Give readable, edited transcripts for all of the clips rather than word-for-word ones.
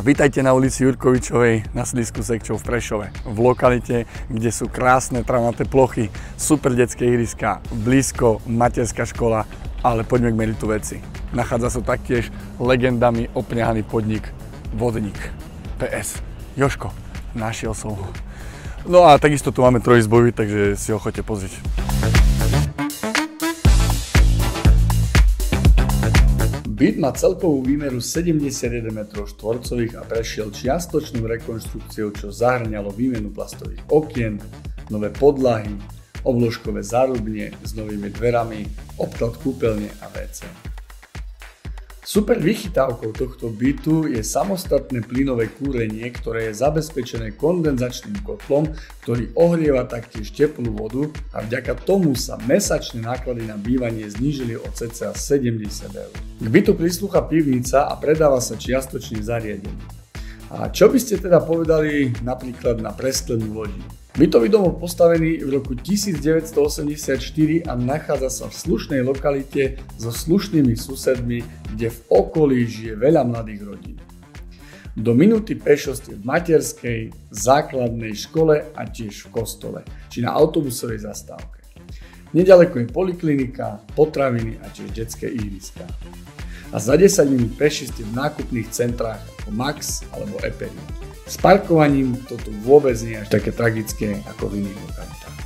Vítajte na ulici Jurkovičovej na sídlisku Sekčov v Prešove. V lokalite, kde sú krásne travnaté plochy, super detské ihriska, blízko materská škola, ale poďme k meritu veci. Nachádza sa taktiež legendami opňahaný podnik Vodník. PS. Jožko, našiel som ho. No a takisto tu máme trojizbový, takže si ho choďte pozrieť. Byt má celkovú výmeru 71 m2 a prešiel čiastočnou rekonštrukciou, čo zahŕňalo výmenu plastových okien, nové podlahy, obložkové zárubne s novými dverami, obklad kúpeľne a WC. Super vychytávkou tohto bytu je samostatné plynové kúrenie, ktoré je zabezpečené kondenzačným kotlom, ktorý ohrieva taktiež teplú vodu a vďaka tomu sa mesačné náklady na bývanie znížili o cca 70 eur. K bytu prislúcha pivnica a predáva sa čiastočne zariadenie. A čo by ste teda povedali napríklad na presklenú lodí? Bytový dom bol postavený v roku 1984 a nachádza sa v slušnej lokalite so slušnými susedmi, kde v okolí žije veľa mladých rodín. Do minúty pešo ste v materskej, základnej škole a tiež v kostole, či na autobusovej zastávke. Nedaleko je poliklinika, potraviny a tiež detské ihriska. A za 10 minút peši ste v nákupných centrách ako Max alebo Eperi. S parkovaním toto vôbec nie je až také tragické ako v iných lokalitách.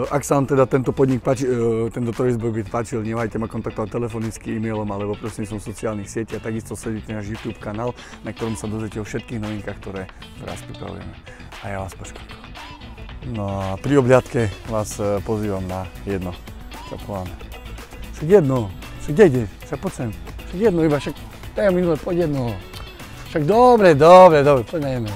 Ak sa vám teda tento podnik páči, tento trojizbový byt páčil, nemajte ma kontaktovať telefonicky, e-mailom alebo prostredníctvom sociálnych sietí a takisto sledujte náš YouTube kanál, na ktorom sa dozviete o všetkých novinkách, ktoré raz pripravujeme. A ja vás počkám. No a pri obľadke vás pozývam na jedno, čo pováme. Však jedno, však kde ideš, však poď sem, však jedno iba, však minule, poď jedno. Však dobre, poďme.